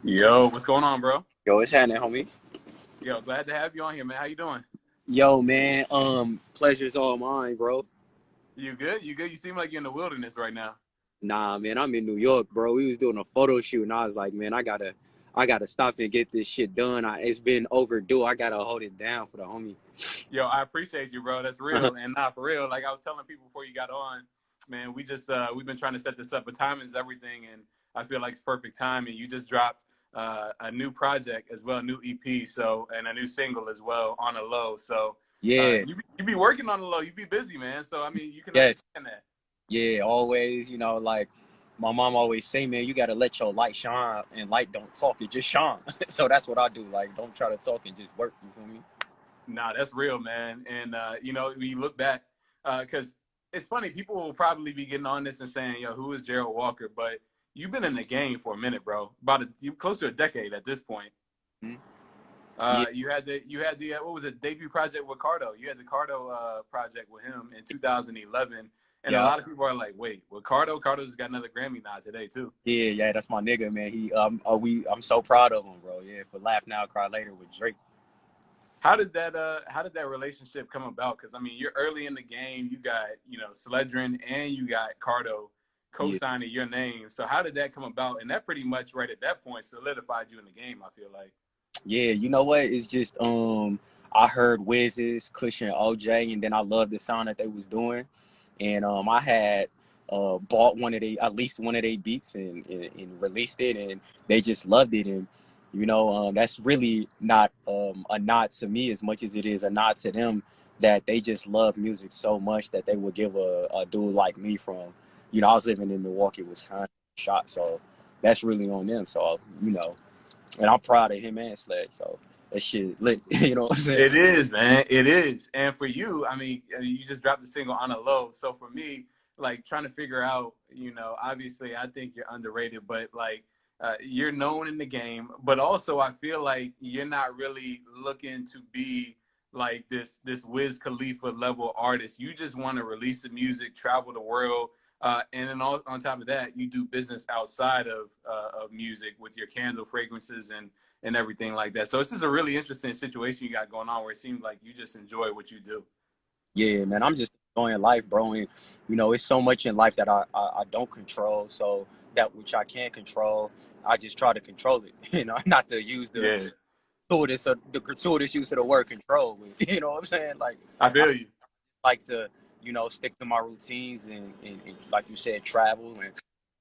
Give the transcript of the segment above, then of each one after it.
Yo, what's going on, bro? Yo, what's happening, homie? Yo, glad to have you on here, man. How you doing? Yo, man, pleasure's all mine, bro. You good? You good? You seem like you're in the wilderness right now. Nah, man, I'm in New York, bro. We was doing a photo shoot, and I was like, man, I gotta stop and get this shit done. It's been overdue. I gotta hold it down for the homie. Yo, I appreciate you, bro. That's real and not for real. Like I was telling people before you got on, man, we've been trying to set this up, but timing is everything, and I feel like it's perfect timing. You just dropped a new project as well, a new EP, so and a new single as well, Onnalow. So Yeah, you be working on the low. You be busy, man. So I mean, you can yes, understand that. yeah, always. Like my mom always say, man, you gotta let your light shine, and light don't talk, it just shine. So that's what I do. Like, don't try to talk and just work. You feel me? Nah, that's real, man. And when you look back, because it's funny, people will probably be getting on this and saying, "Yo, who is Gerald Walker?" But you've been in the game for a minute, bro. You close to a decade at this point. Mhm. Yeah, You had the what was it, debut project with Cardo? You had the Cardo project with him in 2011, and a yeah. lot of people are like, "Wait, with Cardo? Cardo's got another Grammy nod today too." Yeah, yeah, that's my nigga, man. I'm so proud of him, bro. Yeah, for Laugh Now, Cry Later with Drake. How did that relationship come about? Because I mean, you're early in the game. You got Sledrin and you got Cardo Yeah, co-signing your name. So how did that come about? And that pretty much right at that point solidified you in the game. I feel like. yeah. You know what? It's just I heard Wiz's, Kush and OJ, and then I loved the sound that they was doing, and I had bought at least one of their beats and released it, and they just loved it, and that's really not a nod to me as much as it is a nod to them that they just love music so much that they would give a dude like me from, I was living in Milwaukee, Wisconsin, a shot, so that's really on them. So and I'm proud of him and Sledge. So that shit lit. You know what I'm saying? It is, man. It is. And for you, I mean, you just dropped the single on a low. So for me, like trying to figure out, obviously I think you're underrated, but like you're known in the game, but also I feel like you're not really looking to be like this Wiz Khalifa level artist. You just want to release the music, travel the world, and then on top of that, you do business outside of music with your candle fragrances and everything like that. So it's just a really interesting situation you got going on where it seems like you just enjoy what you do. Yeah, man. I'm just enjoying life, bro. And it's so much in life that I don't control. So that which I can control, I just try to control it. Not to use Yeah, the gratuitous use of the word control. You know what I'm saying? Like I I feel you. like to, stick to my routines and like you said, travel, and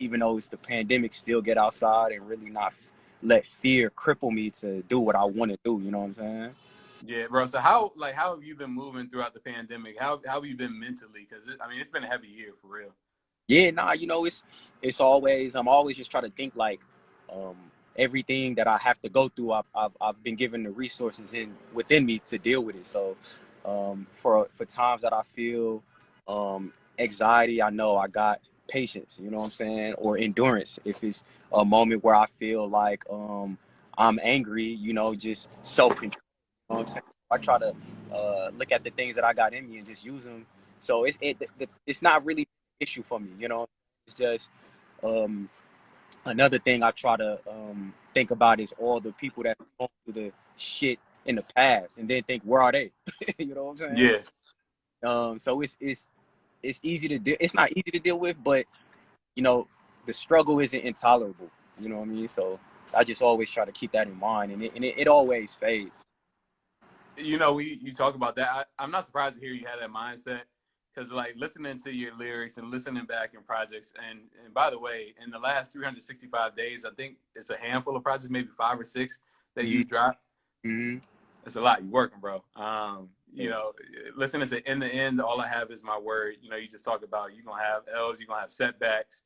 even though it's the pandemic, still get outside and really not let fear cripple me to do what I want to do. You know what I'm saying? Yeah, bro. So how have you been moving throughout the pandemic? How have you been mentally? Because I mean, it's been a heavy year for real. Yeah, nah, it's always I'm always just trying to think like um everything that I have to go through, I've been given the resources in within me to deal with it. So for times that I feel anxiety, I know I got patience, you know what I'm saying, or endurance. If it's a moment where I feel like I'm angry, just self-control, you know what I'm saying? I try to look at the things that I got in me and just use them. So it's not really issue for me. It's just um, another thing I try to think about is all the people that have gone through the shit in the past, and then think, where are they? You know what I'm saying? Yeah. So it's easy to deal. It's not easy to deal with, but you know the struggle isn't intolerable. You know what I mean? So I just always try to keep that in mind, and it always fades. You talk about that. I'm not surprised to hear you have that mindset because like listening to your lyrics and listening back in projects and by the way, in the last 365 days, I think it's a handful of projects, maybe five or six that Mm-hmm. you dropped. Mm-hmm. It's a lot. You working, bro. Listening to In the End, All I Have Is My Word. You just talked about you're gonna have L's, you're gonna have setbacks.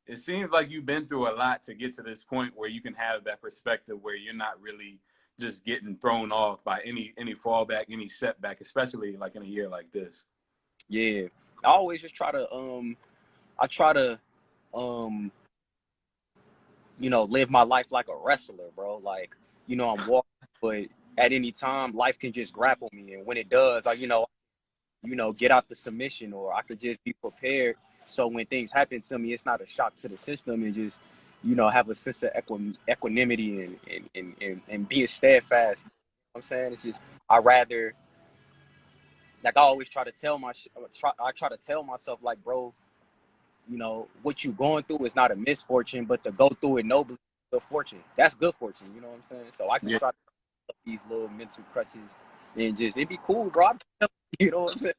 It seems like you've been through a lot to get to this point where you can have that perspective where you're not really just getting thrown off by any fallback, any setback, especially like in a year like this. Yeah, I always just try to I try to um live my life like a wrestler, bro. Like, I'm walking, but at any time, life can just grapple me, and when it does, get out the submission, or I could just be prepared. So when things happen to me, it's not a shock to the system, and just, you know, have a sense of equanimity and being steadfast. You know what I'm saying? It's just, I rather, like I always try to tell I try to tell myself, like, bro, you know, what you going through is not a misfortune, but to go through it nobly, good fortune. That's good fortune. You know what I'm saying? So I just Yeah. try to up these little mental crutches and just, it'd be cool, bro. You know what I'm saying?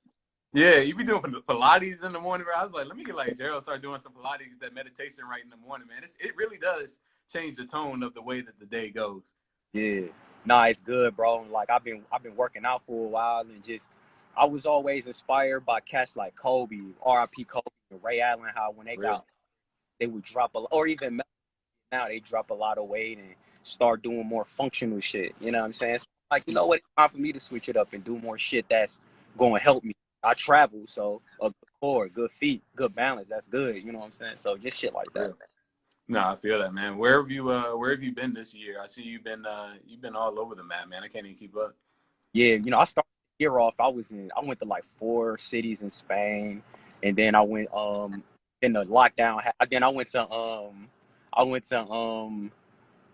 Yeah, you be doing Pilates in the morning, bro. I was like, let me get like Gerald start doing some Pilates, that meditation right in the morning, man. It really does change the tone of the way that the day goes. Yeah. Nah, it's good, bro. Like I've been working out for a while and just I was always inspired by cats like Kobe, R.I.P. Kobe, and Ray Allen, how when Really? they would drop or even now they drop a lot of weight and start doing more functional shit. You know what I'm saying? So, like, you know what? It's time for me to switch it up and do more shit that's going to help me. I travel, so a good core, good feet, good balance. That's good. You know what I'm saying? So just shit like that. Real. No, I feel that, man. Where have you been this year? I see you've been all over the map, man. I can't even keep up. Yeah, you know, I started the year off. I went to like 4 cities in Spain, and then I went in the lockdown. Then I went to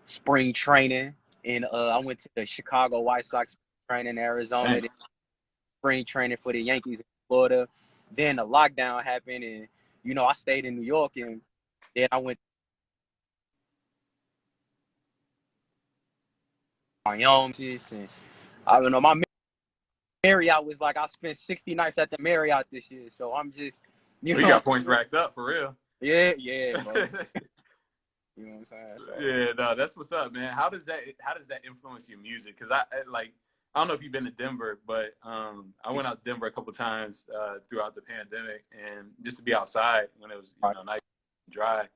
spring training, and I went to the Chicago White Sox training in Arizona, Dang. then spring training for the Yankees in Florida. Then the lockdown happened, and you know, I stayed in New York, and then I went to Miami, and I don't know, my Marriott was like, I spent 60 nights at the Marriott this year, so I'm just, you Well, you know, got points racked up for real. yeah, bro. You know what I'm saying? So Yeah, no, that's what's up, man. How does that influence your music? Because I don't know if you've been to Denver, but I went out to Denver a couple times throughout the pandemic, and just to be outside when it was nice and dry,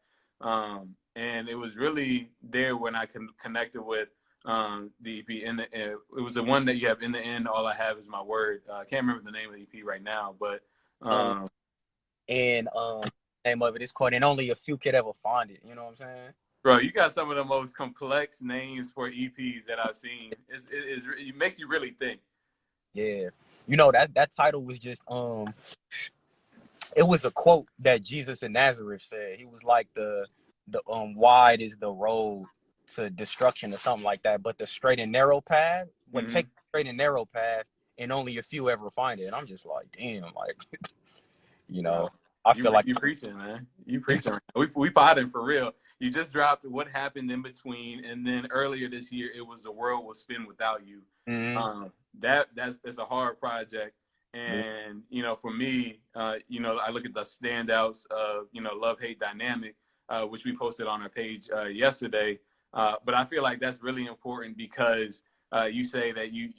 and it was really there when I connected with the EP. It was the one that you have, in the end, all I have is my word. I can't remember the name of the EP right now, but um um, and name of it is called And Only a Few Could Ever Find It. You know what I'm saying? bro, you got some of the most complex names for EPs that I've seen. It makes you really think. Yeah. You know, that title was just it was a quote that Jesus of Nazareth said. He was like the wide is the road to destruction or something like that, but the straight and narrow path, but Mm-hmm. take the straight and narrow path and only a few ever find it. And I'm just like, damn, like, you Bro, know, I feel like you preaching, man. You preaching. Right now. We potting for real. You just dropped What Happened in Between, and then earlier this year it was The World Will Spin Without You. mm-hmm. That's a hard project, and for me, I look at the standouts of love hate dynamic, which we posted on our page yesterday. But I feel like that's really important because you say that you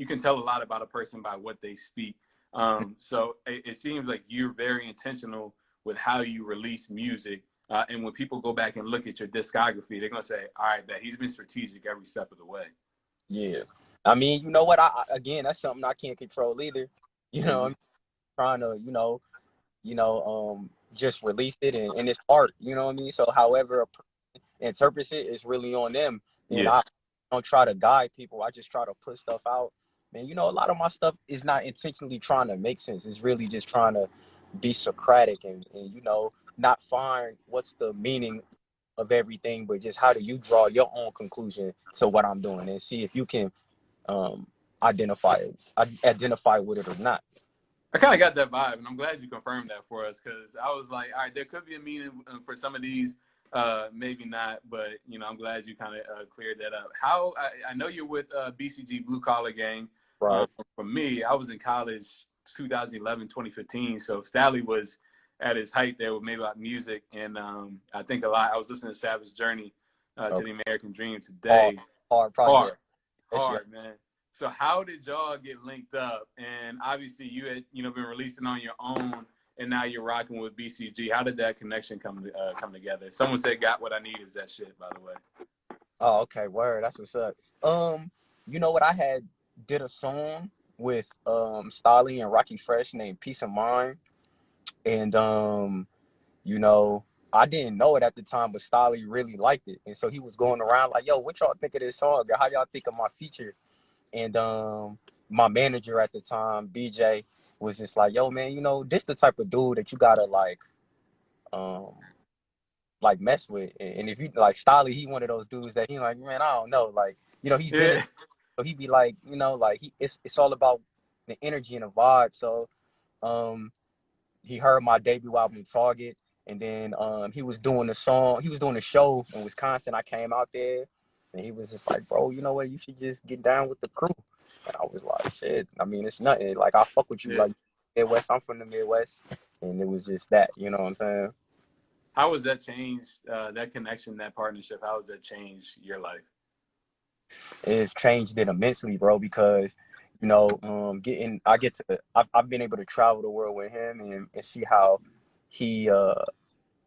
can tell a lot about a person by what they speak. So it seems like you're very intentional with how you release music. And when people go back and look at your discography, they're going to say, all right, that he's been strategic every step of the way. Yeah. I mean, you know what? Again, that's something I can't control either. You know, Mm-hmm. I'm trying to, just release it and it's art, you know what I mean? So however a person interprets it, it's really on them. And Yeah. I don't try to guide people. I just try to put stuff out. Man, a lot of my stuff is not intentionally trying to make sense. It's really just trying to be Socratic and not find what's the meaning of everything, but just how do you draw your own conclusion to what I'm doing and see if you can um, identify with it or not. I kind of got that vibe, and I'm glad you confirmed that for us, because I was like, all right, there could be a meaning for some of these, maybe not, but I'm glad you kind of cleared that up. I know you're with BCG Blue Collar Gang. Right. For me, I was in college 2011, 2015, so Stalley was at his height there with Maybe About Music, and I think a lot. I was listening to Savage Journey, to Okay. The American Dream Hard, today. hard Hard, project. That's your hard, man. So how did y'all get linked up? And obviously you had been releasing on your own, and now you're rocking with BCG. How did that connection come together? Someone said "Got What I Need" is that shit, by the way. Oh, okay, word. That's what's up. You know what? I had did a song with Stolly and Rocky Fresh named Peace of Mind. And you know, I didn't know it at the time, but Stolly really liked it. And so he was going around like, yo, what y'all think of this song? How y'all think of my feature? And my manager at the time, BJ, was just like, yo, man, this the type of dude that you gotta um like mess with. And if you like Stolly, he one of those dudes that he like, man, I don't know, like, you know, he's been in, Yeah. so he be like, you know, like it's all about the energy and the vibe. So he heard my debut album Target, and then he was doing the show in Wisconsin. I came out there, and he was just like, bro, you know what, you should just get down with the crew. And I was like, shit, I mean, it's nothing, like, I fuck with you, Yeah. like, Midwest, I'm from the Midwest, and it was just that, you know what I'm saying? How has that changed, that connection, that partnership? How has that changed your life? It's changed it immensely, bro, because you know, I've been able to travel the world with him and see how he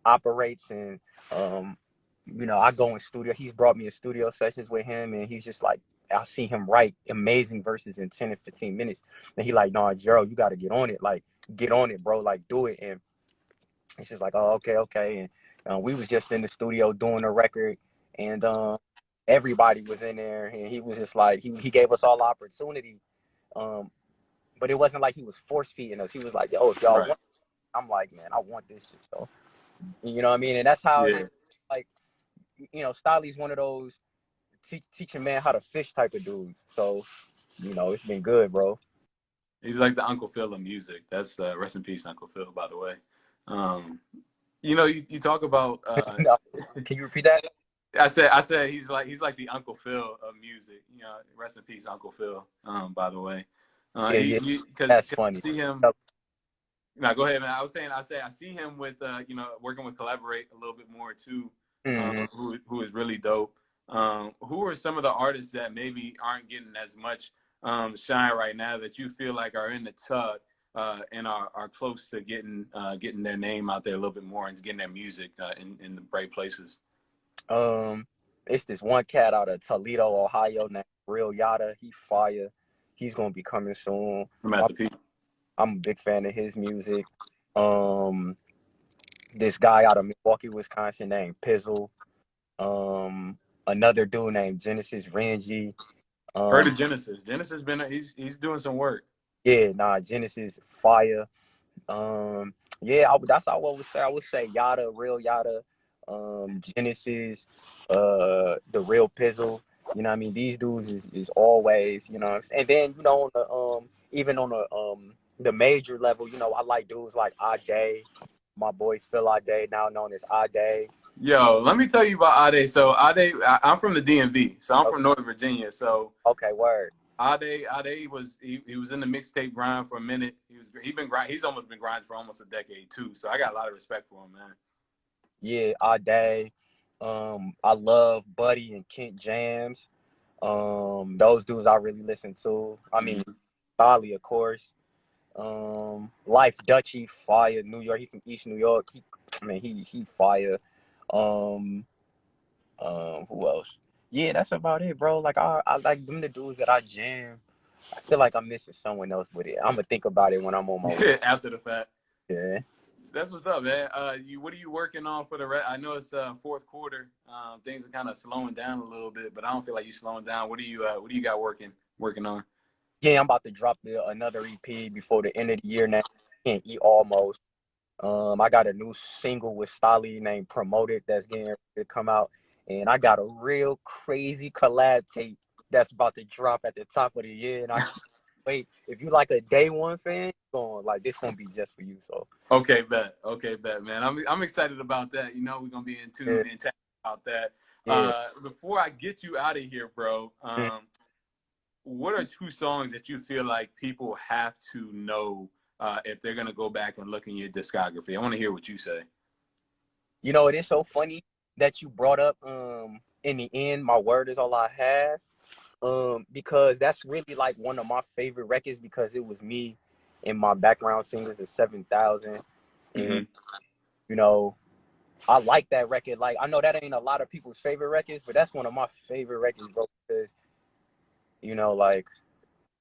operates, and um you know, I go in studio, he's brought me in studio sessions with him, and he's just like, I see him write amazing verses in 10 and 15 minutes, and he like, nah, Gerald, you got to get on it, like, get on it, bro, like, do it. And it's just like, oh, okay. And we was just in the studio doing a record, and everybody was in there, and he was just like, he gave us all opportunity, um but it wasn't like he was force feeding us. He was like, yo, if y'all Right. want, I'm like, man, I want this shit. So, you know what I mean? And that's how it is. Yeah. Like, you know, Stolly's one of those teach a man how to fish type of dudes. So, you know, it's been good, bro. He's like the Uncle Phil of music. That's rest in peace, Uncle Phil, by the way. Um, you know, you talk about No, can you repeat that? I said he's like the Uncle Phil of music. You know, rest in peace, Uncle Phil. By the way, Yeah, yeah, because that's funny. I see him. No, go ahead, man. I see him with working with Collaborate a little bit more too. Mm-hmm. Who is really dope. Who are some of the artists that maybe aren't getting as much shine right now that you feel like are in the tug and are close to getting their name out there a little bit more and getting their music in the right places? Um, it's this one cat out of Toledo, Ohio, named Real Yada. He fire. He's gonna be coming soon. I'm at the peak. I'm a big fan of his music. Um, this guy out of Milwaukee, Wisconsin, named Pizzle. Another dude named Genesis Rangy. Heard Um, of Genesis. Genesis been he's doing some work. yeah, nah, Genesis fire. Yeah, that's all I would say. I would say Yada, Real Yada, Genesis, the Real Pizzle. You know what I mean? These dudes is always, you know. And then, you know, on the even on the major level, you know, I like dudes like Ade, my boy Phil Ade, now known as Ade. Yo, let me tell you about Ade. So Ade, I'm from the DMV, so I'm from Northern Virginia. So Okay, word. Ade he was in the mixtape grind for a minute. He's almost been grinding for almost a decade too. So I got a lot of respect for him, man. Yeah, Ade. I love Buddy and Kent Jams. Those dudes I really listen to. I mean, Mm-hmm. Bali, of course. Life Dutchy, fire. New York. He from East New York. He fire. Um, who else? Yeah, that's about it, bro. Like I like them the dudes that I jam. I feel like I'm missing someone else with it. I'm gonna think about it when I'm on my way. After the fact, Yeah. that's what's up, man. What are you working on for the rest? I know it's fourth quarter. Things are kind of slowing down a little bit, but I don't feel like you're slowing down. What do you got working on? Yeah, I'm about to drop another EP before the end of the year now. Can't eat almost. I got a new single with Stolly named Promoted that's getting ready to come out. And I got a real crazy collab tape that's about to drop at the top of the year. And I can't wait. If you like a day one fan, going like this gonna be just for you. So Okay, bet. Okay, bet, man. I'm excited about that. You know, we're gonna be in yeah, tune and chat about that. yeah. Before I get you out of here, bro, what are two songs that you feel like people have to know if they're gonna go back and look in your discography? I want to hear what you say. You know, it is so funny that you brought up in the end, My Word Is All I Have. Because that's really like one of my favorite records because it was me and my background singers, the 7,000. And, Mm-hmm. you know, I like that record. Like, I know that ain't a lot of people's favorite records, but that's one of my favorite records, bro. Because, you know, like,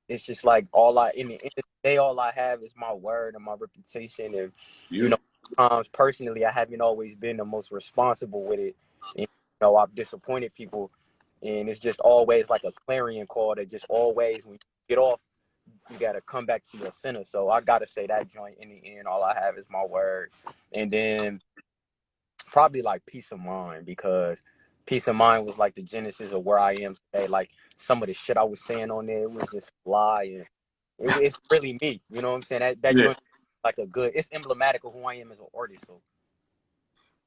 it's just like in the end of the day, all I have is my word and my reputation. And, you know, Beautiful. sometimes personally, I haven't always been the most responsible with it. And, you know, I've disappointed people. And it's just always like a clarion call that just always, when you get off, you got to come back to your center. So I got to say that joint in the end, all I have is my word. And then probably like Peace of Mind, because Peace of Mind was like the genesis of where I am today. Like some of the shit I was saying on there, it was just fly, and it's really me. You know what I'm saying? That Yeah. joint like a good. It's emblematic of who I am as an artist. So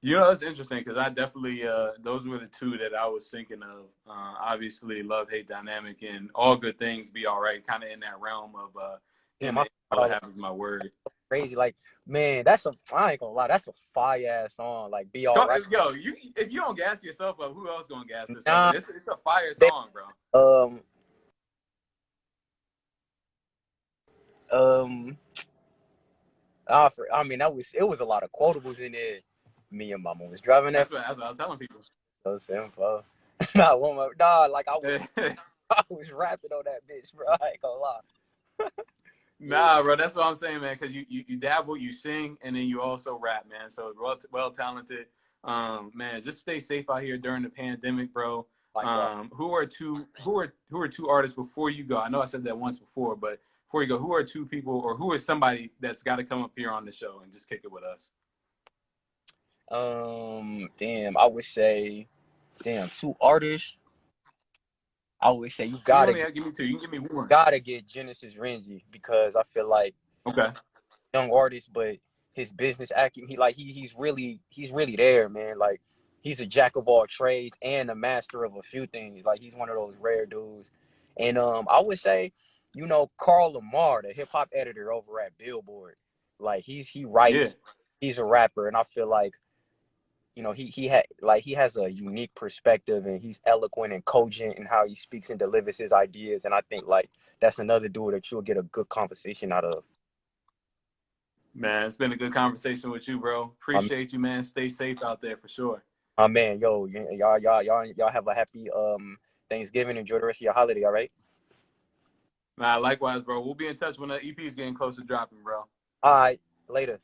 You know, that's interesting because I definitely those were the two that I was thinking of. Obviously, love hate dynamic and all good things be all right, kind of in that realm of in damn, the I end, all that forgot all happens my word. crazy. Like man, I ain't gonna lie, that's a fire ass song. Like be all So, right. yo, if you don't gas yourself up, who else gonna gas yourself up? Nah, It's a fire they, song, bro. um um. I mean, it was a lot of quotables in there. Me and Mama was driving that That's what I was telling people. so simple. Not one more. Nah, like I was rapping on that bitch, bro. I ain't gonna lie. Yeah. Nah, bro, that's what I'm saying, man. Because you dabble, you sing, and then you also rap, man. So well talented, man. Just stay safe out here during the pandemic, bro. Likewise. Who are two artists before you go? I know I said that once before, but before you go, who are two people or who is somebody that's got to come up here on the show and just kick it with us? Damn, I would say, damn, two artists. I would say You don't only have to give me two. You can give me one. gotta get Genesis Renzi, because I feel like Okay. young artist, but his business acumen, he's really there, man. Like he's a jack of all trades and a master of a few things. Like he's one of those rare dudes. And I would say, Carl Lamar, the hip hop editor over at Billboard, like he Yeah. writes, he's a rapper, and I feel like he has a unique perspective, and he's eloquent and cogent in how he speaks and delivers his ideas. And I think like that's another dude that you'll get a good conversation out of. Man, it's been a good conversation with you, bro. Um, Appreciate you, man. Stay safe out there for sure. My man, yo, y'all have a happy Thanksgiving. Enjoy the rest of your holiday, all right? Nah, likewise, bro. We'll be in touch when the EP is getting close to dropping, bro. All right, later.